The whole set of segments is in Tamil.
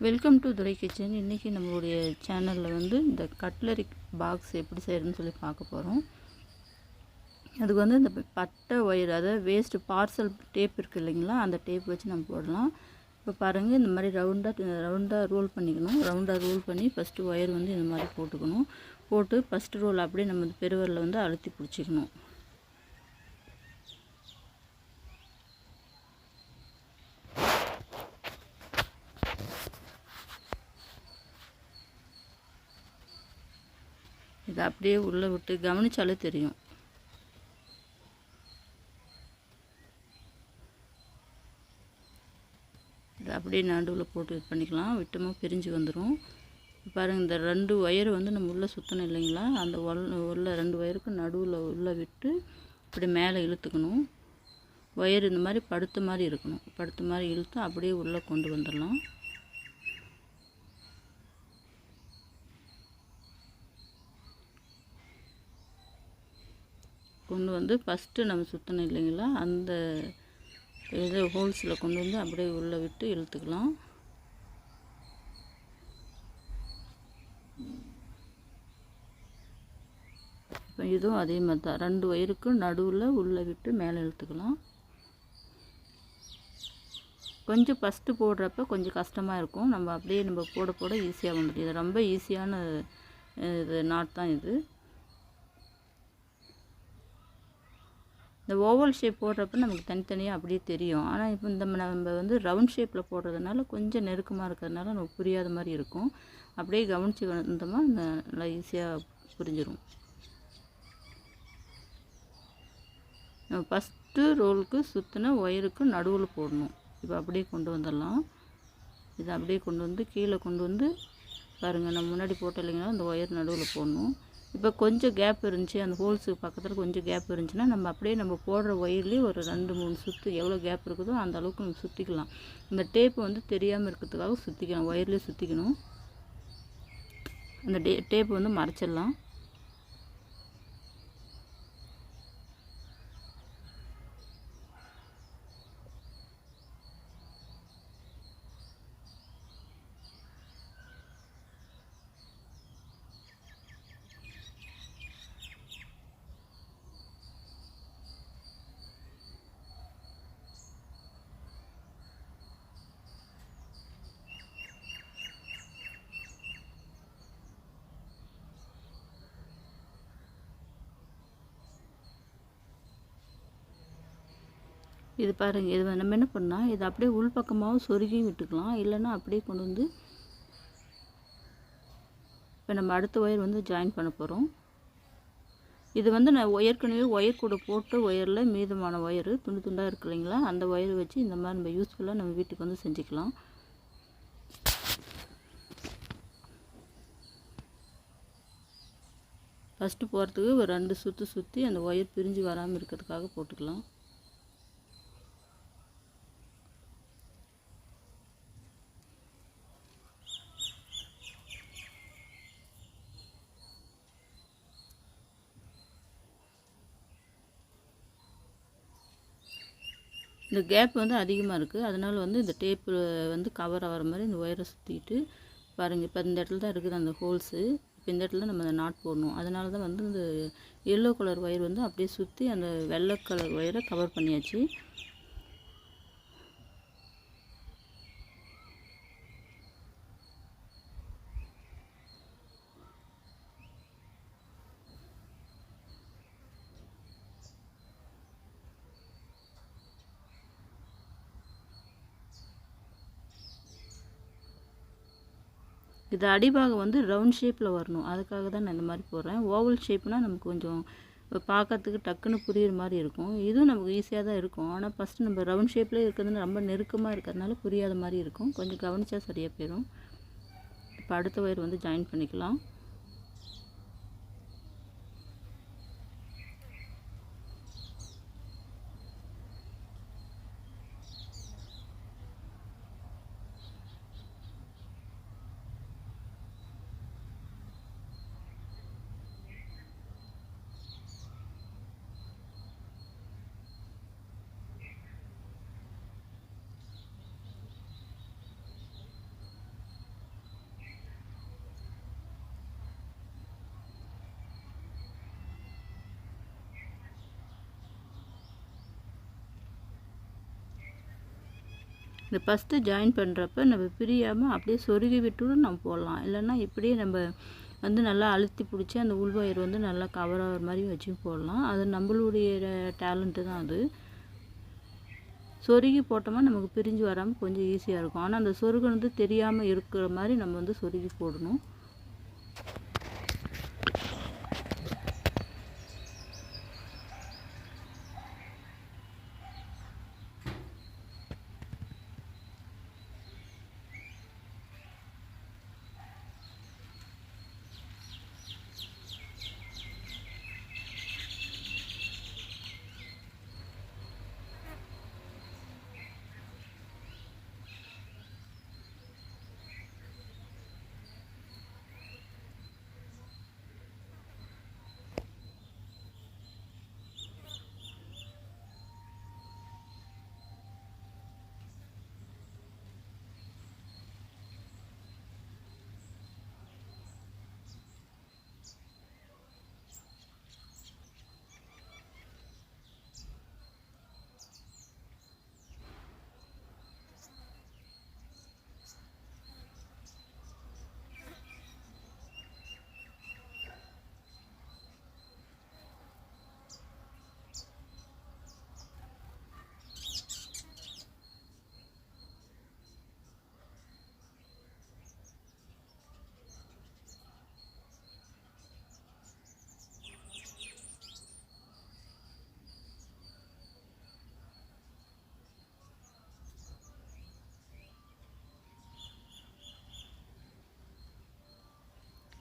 Welcome to Durai kitchen. இன்றைக்கி நம்மளுடைய சேனலில் வந்து இந்த கட்லரி பாக்ஸ் எப்படி செய்கிறதுன்னு சொல்லி பார்க்க போகிறோம். அதுக்கு வந்து இந்த பட்டை ஒயர், அதாவது வேஸ்ட்டு பார்சல் டேப் இருக்குது இல்லைங்களா, அந்த டேப் வச்சு நம்ம போடலாம். இப்போ பாருங்கள், இந்த மாதிரி ரவுண்டாக ரோல் பண்ணிக்கணும். ரவுண்டாக ரோல் பண்ணி ஃபஸ்ட்டு ஒயர் வந்து இந்த மாதிரி போட்டுக்கணும். போட்டு ஃபஸ்ட்டு ரோல் அப்படியே நம்ம பெருவரில் வந்து அழுத்தி பிடிச்சிக்கணும். இதை அப்படியே உள்ளே விட்டு கவனித்தாலே தெரியும். இதை அப்படியே நடுவில் போட்டு இது பண்ணிக்கலாம். விட்டோமா பிரிஞ்சு வந்துடும். பாருங்கள், இந்த 2 ஒயர் வந்து நம்ம உள்ளே சுற்றணும் இல்லைங்களா, அந்த உள்ள 2 ஒயருக்கு நடுவில் உள்ளே விட்டு இப்படி மேலே இழுத்துக்கணும். ஒயர் இந்த மாதிரி படுத்த மாதிரி இருக்கணும். படுத்த மாதிரி இழுத்து அப்படியே உள்ளே கொண்டு வந்துடலாம். கொண்டு வந்து ஃபஸ்ட்டு நம்ம சுற்றணும் இல்லைங்களா, அந்த இது ஹோல்ஸில் கொண்டு வந்து அப்படியே உள்ளே விட்டு இழுத்துக்கலாம். இப்போ இதுவும் அதே மாதிரி தான், 2 ஒயருக்கு நடுவில் உள்ளே விட்டு மேலே இழுத்துக்கலாம். கொஞ்சம் ஃபஸ்ட்டு போடுறப்ப கொஞ்சம் கஷ்டமாக இருக்கும். நம்ம அப்படியே போட போட ஈஸியாக வந்துடும். இது ரொம்ப ஈஸியான இது நாட் தான் இது. இந்த ஓவல் ஷேப் போடுறப்ப நமக்கு தனித்தனியாக அப்படியே தெரியும். ஆனால் இப்போ நம்ம வந்து ரவுண்ட் ஷேப்பில் போடுறதுனால கொஞ்சம் நெருக்கமாக இருக்கிறதுனால நமக்கு புரியாத மாதிரி இருக்கும். அப்படியே கவனித்து வந்தோமா நல்லா ஈஸியாக புரிஞ்சிடும். நம்ம ஃபஸ்ட்டு ரோலுக்கு சுற்றின ஒயருக்கு நடுவில் போடணும். இப்போ அப்படியே கொண்டு வந்துடலாம். இதை அப்படியே கொண்டு வந்து கீழே கொண்டு வந்து பாருங்கள், நம்ம முன்னாடி போட்டோம் இல்லைங்களா, அந்த ஒயர் நடுவில் போடணும். இப்போ கொஞ்சம் கேப் இருந்துச்சு, அந்த ஹோல்ஸுக்கு பக்கத்தில் கொஞ்சம் கேப் இருந்துச்சுன்னா நம்ம அப்படியே போடுற ஒயர்லேயே ஒரு 2-3 சுற்று, எவ்வளோ கேப் இருக்குதோ அந்த அளவுக்கு நம்ம சுற்றிக்கலாம். இந்த டேப்பு வந்து தெரியாமல் இருக்கிறதுக்காக சுற்றிக்கலாம், ஒயர்லேயே சுற்றிக்கணும். அந்த டேப்பு வந்து மறைச்சிடலாம். இது பாருங்கள், இது நம்ம என்ன பண்ணால் இதை அப்படியே உள்பக்கமாகவும் சொருகி விட்டுக்கலாம். இல்லைன்னா அப்படியே கொண்டு வந்து இப்போ நம்ம அடுத்த ஒயர் வந்து ஜாயின் பண்ண போகிறோம். இது வந்து நான் ஏற்கனவே ஒயர் கூட போட்டு ஒயரில் மீதமான ஒயரு துண்டு துண்டாக இருக்கு இல்லைங்களா, அந்த ஒயர் வச்சு இந்த மாதிரி நம்ம யூஸ்ஃபுல்லாக நம்ம வீட்டுக்கு வந்து செஞ்சுக்கலாம். ஃபஸ்ட்டு போகிறதுக்கு ஒரு 2 சுற்று சுற்றி அந்த ஒயர் பிரிஞ்சு வராமல் இருக்கிறதுக்காக போட்டுக்கலாம். இந்த கேப் வந்து அதிகமாக இருக்குது, அதனால் வந்து இந்த டேப்பு வந்து கவர் ஆகிற மாதிரி இந்த ஒயரை சுற்றிட்டு பாருங்கள். இப்போ இந்த இடத்துல தான் இருக்குது அந்த ஹோல்ஸு. இப்போ இந்த இடத்துல நம்ம அந்த நாட் போடணும். அதனால தான் வந்து இந்த எல்லோ கலர் ஒயர் வந்து அப்படியே சுற்றி அந்த வெள்ளை கலர் ஒயரை கவர் பண்ணியாச்சு. இது அடிபாகம் வந்து ரவுண்ட் ஷேப்பில் வரணும், அதுக்காக தான் நான் இந்த மாதிரி போடுறேன். ஓவல் ஷேப்னால் நமக்கு கொஞ்சம் பார்க்கறதுக்கு டக்குன்னு புரியுற மாதிரி இருக்கும். இதுவும் நமக்கு ஈஸியாக தான் இருக்கும். ஆனால் ஃபஸ்ட்டு நம்ம ரவுண்ட் ஷேப்லேயே இருக்கிறதுனால ரொம்ப நெருக்கமாக இருக்கிறதுனால புரியாத மாதிரி இருக்கும். கொஞ்சம் கவனித்தா சரியாக போயிடும். இப்போ அடுத்த ஒயர் வந்து ஜாயின் பண்ணிக்கலாம். இந்த ஃபஸ்ட்டு ஜாயின் பண்ணுறப்ப நம்ம பிரியாமல் அப்படியே சொருகி விட்டு நம்ம போடலாம். இல்லைன்னா இப்படியே நம்ம வந்து நல்லா அழுத்தி பிடிச்சி அந்த உள் ஒயர் வந்து நல்லா கவர் ஆகிற மாதிரி வச்சு போடலாம். அது நம்மளுடைய டேலண்ட்டு தான் அது. சொருகி போட்டோமா நமக்கு பிரிஞ்சு வராமல் கொஞ்சம் ஈஸியாக இருக்கும். ஆனால் அந்த சொருகுனது தெரியாமல் இருக்கிற மாதிரி நம்ம வந்து சொருகி போடணும்.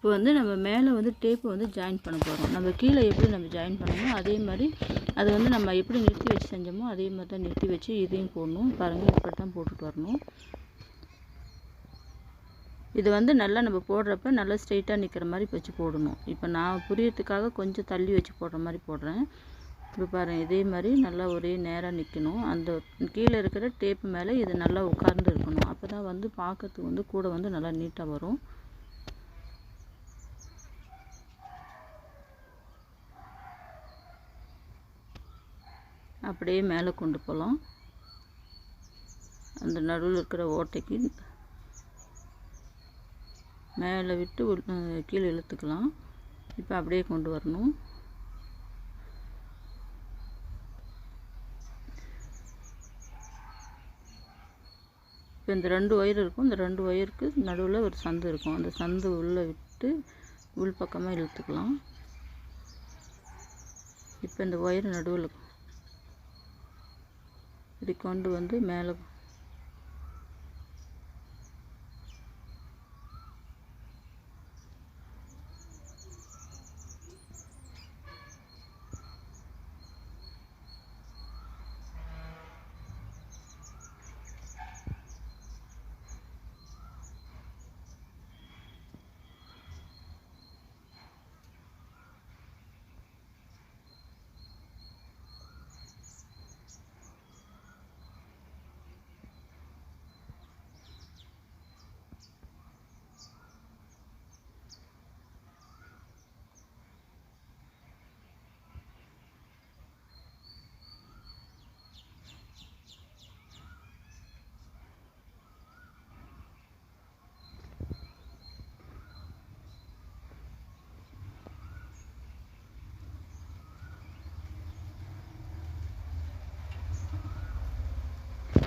இப்போ வந்து நம்ம மேலே வந்து டேப்பு வந்து ஜாயின் பண்ண போகிறோம். நம்ம கீழே எப்படி நம்ம ஜாயின் பண்ணணுமோ அதே மாதிரி அதை வந்து நம்ம எப்படி நிறுத்தி வச்சு செஞ்சோமோ அதே மாதிரி தான் நிறுத்தி வச்சு இதையும் போடணும். பாருங்கள், இப்படி தான் போட்டுட்டு வரணும். இது வந்து நல்லா நம்ம போடுறப்ப நல்லா ஸ்ட்ரெயிட்டாக நிற்கிற மாதிரி வச்சு போடணும். இப்போ நான் புரியறதுக்காக கொஞ்சம் தள்ளி வச்சு போடுற மாதிரி போடுறேன். இப்போ பாருங்கள், இதே மாதிரி நல்லா ஒரே நேராக நிற்கணும். அந்த கீழே இருக்கிற டேப்பு மேலே இது நல்லா உட்கார்ந்து இருக்கணும். அப்போ தான் வந்து பார்க்கறதுக்கு வந்து கூட வந்து நல்லா நீட்டாக வரும். அப்படியே மேலே கொண்டு போகலாம். அந்த நடுவில் இருக்கிற ஓட்டைக்கு மேலே விட்டு கீழே இழுத்துக்கலாம். இப்போ அப்படியே கொண்டு வரணும். இப்போ இந்த 2 ஒயர் இருக்கும். இந்த 2 ஒயருக்கு நடுவில் ஒரு சந்து இருக்கும். அந்த சந்து உள்ளே விட்டு உள் பக்கமாக இழுத்துக்கலாம். இப்போ இந்த ஒயர் நடுவில் இப்படி கொண்டு வந்து மேலே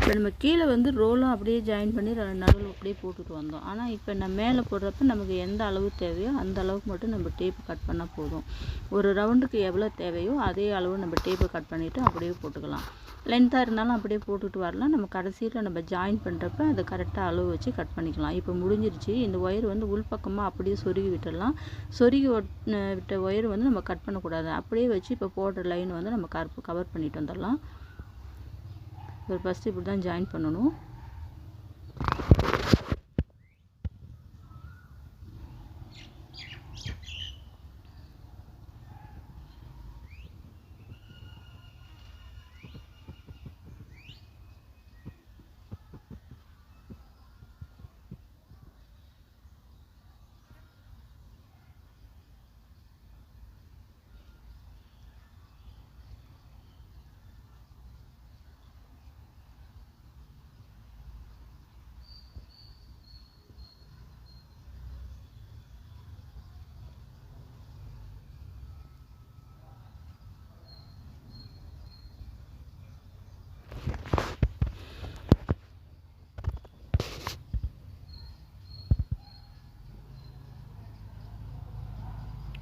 இப்போ நம்ம கீழே வந்து ரோலும் அப்படியே ஜாயின் பண்ணி நடுவில் அப்படியே போட்டுட்டு வந்தோம். ஆனால் இப்போ நம்ம மேலே போடுறப்ப நமக்கு எந்த அளவு தேவையோ அந்த அளவுக்கு மட்டும் நம்ம டேப்பு கட் பண்ணால் போதும். ஒரு ரவுண்டுக்கு எவ்வளோ தேவையோ அதே அளவு நம்ம டேப்பை கட் பண்ணிவிட்டு அப்படியே போட்டுக்கலாம். லென்த்தாக இருந்தாலும் அப்படியே போட்டுட்டு வரலாம். நம்ம கடைசியில் நம்ம ஜாயின் பண்ணுறப்ப அதை கரெக்டாக அளவு வச்சு கட் பண்ணிக்கலாம். இப்போ முடிஞ்சிருச்சு. இந்த ஒயர் வந்து உள்பக்கமாக அப்படியே சொருகி விட்டுடலாம். சொருகி விட்ட ஒயர் வந்து நம்ம கட் பண்ணக்கூடாது. அப்படியே வச்சு இப்போ போடுற லைன் வந்து நம்ம கவர் பண்ணிட்டு வந்துடலாம். இப்போ ஃபஸ்ட்டு இப்படி தான் ஜாயின் பண்ணணும்.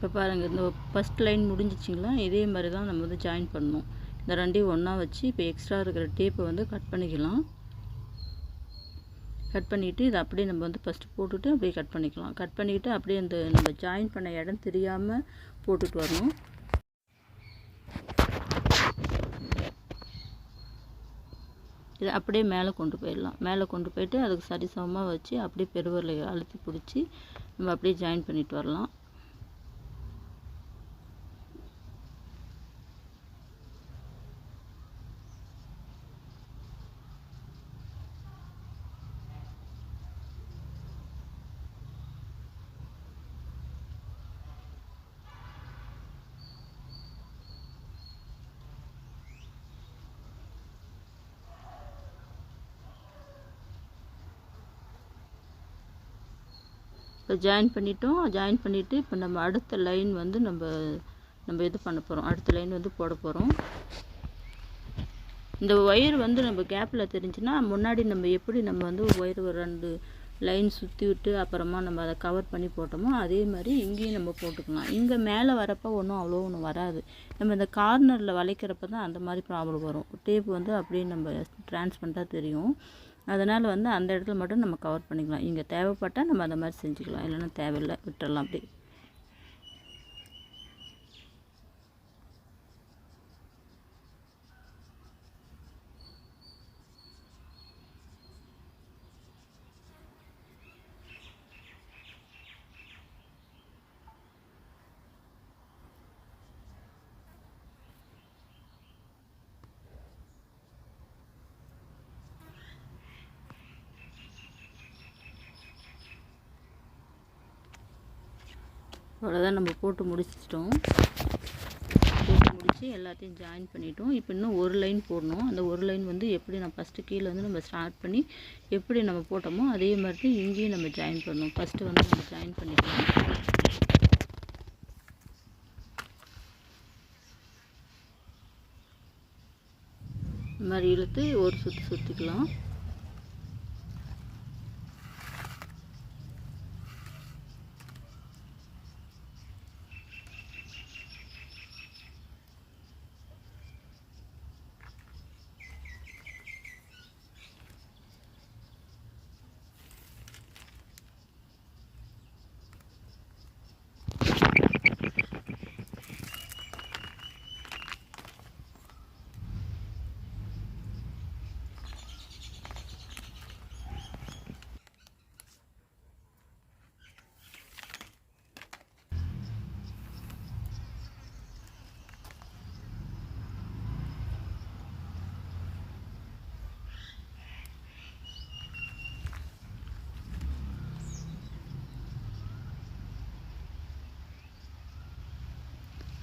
இப்போ பாருங்கள், இந்த ஃபஸ்ட் லைன் முடிஞ்சிச்சிங்களா? இதே மாதிரி தான் நம்ம வந்து ஜாயின் பண்ணணும். இந்த ரெண்டையும் ஒன்றா வச்சு இப்போ எக்ஸ்ட்ரா இருக்கிற டேப்பை வந்து கட் பண்ணிக்கலாம். கட் பண்ணிவிட்டு இதை அப்படியே நம்ம வந்து ஃபஸ்ட்டு போட்டுட்டு அப்படியே கட் பண்ணிக்கலாம். கட் பண்ணிவிட்டு அப்படியே அந்த நம்ம ஜாயின் பண்ண இடம் தெரியாமல் போட்டுட்டு வரணும். இதை அப்படியே மேலே கொண்டு போயிடலாம். மேலே கொண்டு போயிட்டு அதுக்கு சரிசமமாக வச்சு அப்படியே பெருவரில் அழுத்தி பிடிச்சி நம்ம அப்படியே ஜாயின் பண்ணிட்டு வரலாம். இப்போ ஜாயின் பண்ணிட்டோம். ஜாயின் பண்ணிவிட்டு இப்போ நம்ம அடுத்த லைன் வந்து நம்ம இது பண்ண போகிறோம். அடுத்த லைன் வந்து போட போகிறோம். இந்த ஒயர் வந்து நம்ம கேப்பில் தெரிஞ்சுன்னா முன்னாடி நம்ம எப்படி நம்ம வந்து ஒயர் ஒரு 2 லைன் சுற்றி விட்டு அப்புறமா நம்ம அதை கவர் பண்ணி போட்டோமோ அதே மாதிரி இங்கேயும் நம்ம போட்டுக்கலாம். இங்கே மேலே வரப்போ ஒன்றும் வராது. நம்ம இந்த கார்னரில் வளைக்கிறப்ப தான் அந்த மாதிரி ப்ராப்ளம் வரும். டேப் வந்து அப்படியே நம்ம ட்ரான்ஸ்பரண்ட்டாக தெரியும். அதனால் வந்து அந்த இடத்துல மட்டும் நம்ம கவர் பண்ணிக்கலாம். இங்கே தேவைப்பட்டால் நம்ம அந்த மாதிரி செஞ்சுக்கலாம், இல்லைன்னா தேவையில்லை, விட்டுடலாம் அப்படி. அவ்வளோதான், நம்ம போட்டு முடிச்சிட்டோம். போட்டு முடித்து எல்லாத்தையும் ஜாயின் பண்ணிட்டோம். இப்போ இன்னும் ஒரு லைன் போடணும். அந்த ஒரு லைன் வந்து எப்படி நம்ம ஃபஸ்ட்டு கீழே வந்து நம்ம ஸ்டார்ட் பண்ணி எப்படி நம்ம போட்டோமோ அதே மாதிரி இங்கேயும் நம்ம ஜாயின் பண்ணணும். ஃபஸ்ட்டு வந்து நம்ம ஜாயின் பண்ணிக்கலாம். இந்த மாதிரி இழுத்து ஒரு சுற்றிக்கலாம்.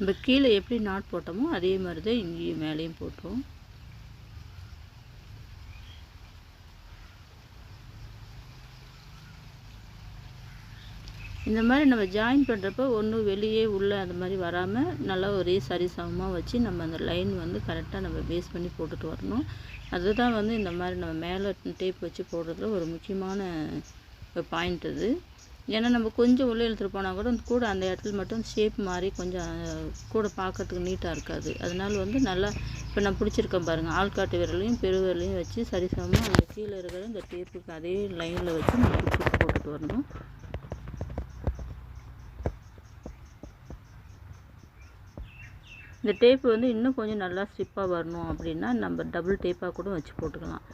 நம்ம கீழே எப்படி நாட் போட்டோமோ அதே மாதிரி தான் இங்கேயும் மேலேயும் போட்டுரும். இந்த மாதிரி நம்ம ஜாயின் பண்ணுறப்ப ஒன்றும் வெளியே உள்ளே அந்த மாதிரி வராமல் நல்லா ஒரே சரிசமமாக வச்சு நம்ம அந்த லைன் வந்து கரெக்டாக நம்ம பேஸ் பண்ணி போட்டுட்டு வரணும். அதுதான் வந்து இந்த மாதிரி நம்ம மேலே டேப் வச்சு போடுறதுல ஒரு முக்கியமான பாயிண்ட் அது. ஏன்னா நம்ம கொஞ்சம் உள்ளே இழுத்துட்டு போனால் கூட அந்த இடத்துல மட்டும் ஷேப் மாதிரி கொஞ்சம் கூட பார்க்கறதுக்கு நீட்டாக இருக்காது. அதனால வந்து நல்லா இப்போ நான் பிடிச்சிருக்கேன் பாருங்கள், ஆள்காட்டு விரலையும் பெருவிரலையும் வச்சு சரிசமமாக அந்த கீழே இருக்கிற இந்த டேப்புக்கு அதே லைனில் வச்சு நம்ம பிடிச்சி போட்டுட்டு வரணும். இந்த டேப்பு வந்து இன்னும் கொஞ்சம் நல்லா ஸ்டிப்பாக வரணும் அப்படின்னா நம்ம டபுள் டேப்பாக கூட வச்சு போட்டுக்கலாம்.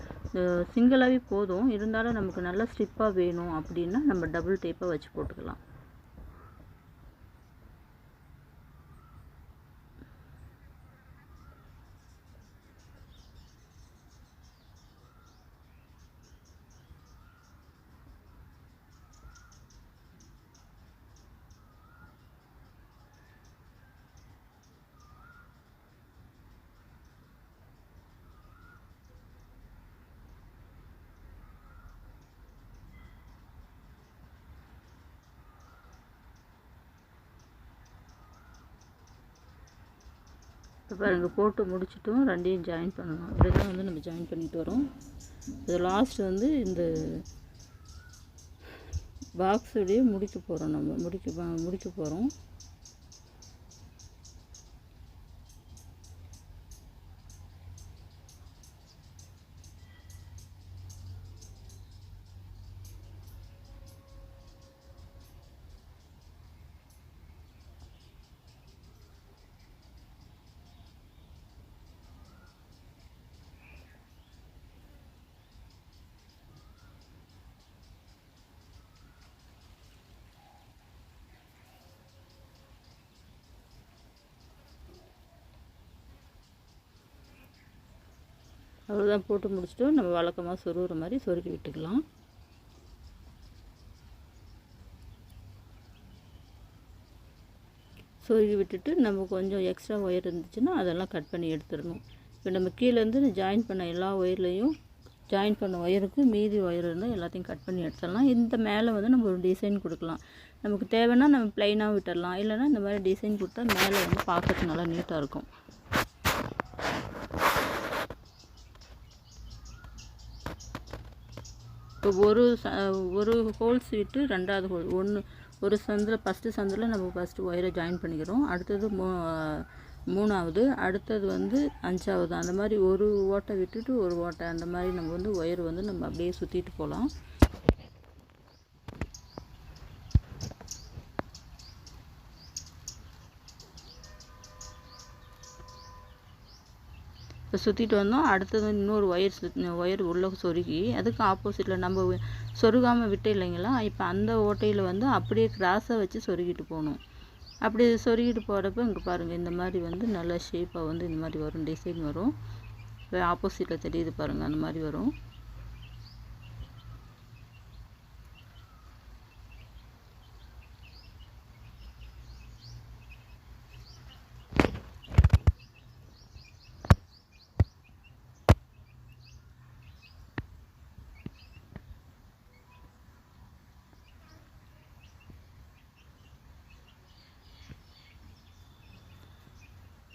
சிங்கிளாகவே போதும், இருந்தாலும் நமக்கு நல்லா ஸ்டிப்பாக வேணும் அப்படின்னா நம்ம டபுள் டேப்பாக வச்சு போட்டுக்கலாம். இப்போ பாருங்கள், போட்டு முடிச்சிட்டும் ரெண்டையும் ஜாயின் பண்ணணும். இப்படி தான் வந்து நம்ம ஜாயின் பண்ணிட்டு வரோம். இது லாஸ்ட் வந்து இந்த பாக்ஸோடையே முடிக்க போகிறோம். நம்ம முடிக்க போகிறோம். அவ்வளோதான். போட்டு முடிச்சுட்டு நம்ம வழக்கமாக சொருகிற மாதிரி சொருகி விட்டுக்கலாம். சொருகி விட்டுட்டு நம்ம கொஞ்சம் எக்ஸ்ட்ரா ஒயர் இருந்துச்சுன்னா அதெல்லாம் கட் பண்ணி எடுத்துடணும். இப்போ நம்ம கீழேருந்து ஜாயின் பண்ண எல்லா ஒயர்லேயும் ஜாயின் பண்ண ஒயருக்கு மீதி ஒயர் இருந்தால் எல்லாத்தையும் கட் பண்ணி எடுத்துடலாம். இந்த மேலே வந்து நம்ம ஒரு டிசைன் கொடுக்கலாம். நமக்கு தேவைன்னா நம்ம ப்ளைனாக விட்டுடலாம், இல்லைன்னா இந்த மாதிரி டிசைன் கொடுத்தா மேலே வந்து பார்க்கறதுக்கு நல்லா நீட்டாக இருக்கும். இப்போ ஒரு ஹோல்ஸ் விட்டு ரெண்டாவது ஹோல் ஒரு சந்தில் ஃபஸ்ட்டு நம்ம ஃபஸ்ட்டு ஒயரை ஜாயின் பண்ணிக்கிறோம். அடுத்தது மூணாவது, அடுத்தது வந்து அஞ்சாவது. அந்த மாதிரி ஒரு ஓட்டை விட்டுட்டு ஒரு ஓட்டை, அந்த மாதிரி நம்ம வந்து ஒயர் வந்து நம்ம அப்படியே சுற்றிட்டு போகலாம். இப்போ சுற்றிட்டு வந்தோம். அடுத்தது இன்னொரு ஒயர் உள்ள சொருகி அதுக்கு ஆப்போசிட்டில் நம்ம சொருகாமல் விட்டு இல்லைங்களா, இப்போ அந்த ஓட்டையில் வந்து அப்படியே கிராஸாக வச்சு சொருகிட்டு போகணும். அப்படி சொருகிட்டு போகிறப்ப இங்கே பாருங்கள், இந்த மாதிரி வந்து நல்ல ஷேப்பாக வந்து இந்த மாதிரி வரும், டிசைன் வரும். இப்போ ஆப்போசிட்டில் தெரியுது பாருங்கள், அந்த மாதிரி வரும்.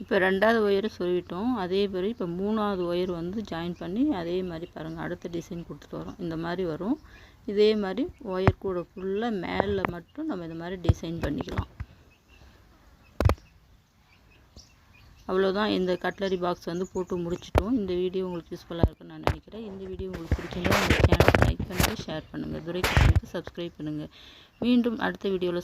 இப்போ ரெண்டாவது ஒயரை சொருவிட்டோம். அதே மாதிரி இப்போ மூணாவது ஒயர் வந்து ஜாயின் பண்ணி அதே மாதிரி பாருங்கள் அடுத்த டிசைன் கொடுத்துட்டு வரோம். இந்த மாதிரி வரும். இதே மாதிரி ஒயர் கூட ஃபுல்லாக மேலே மட்டும் நம்ம இந்த மாதிரி டிசைன் பண்ணிக்கலாம். அவ்வளோதான். இந்த கட்லரி பாக்ஸ் வந்து போட்டு முடிச்சிட்டோம். இந்த வீடியோ உங்களுக்கு யூஸ்ஃபுல்லாக இருக்குன்னு நான் நினைக்கிறேன். இந்த வீடியோ உங்களுக்கு பிடிச்சிருந்தா உங்கள் சேனலை லைக் பண்ணுங்கள், ஷேர் பண்ணுங்கள், துரை கிச்சனுக்கு சப்ஸ்கிரைப் பண்ணுங்கள். மீண்டும் அடுத்த வீடியோவில்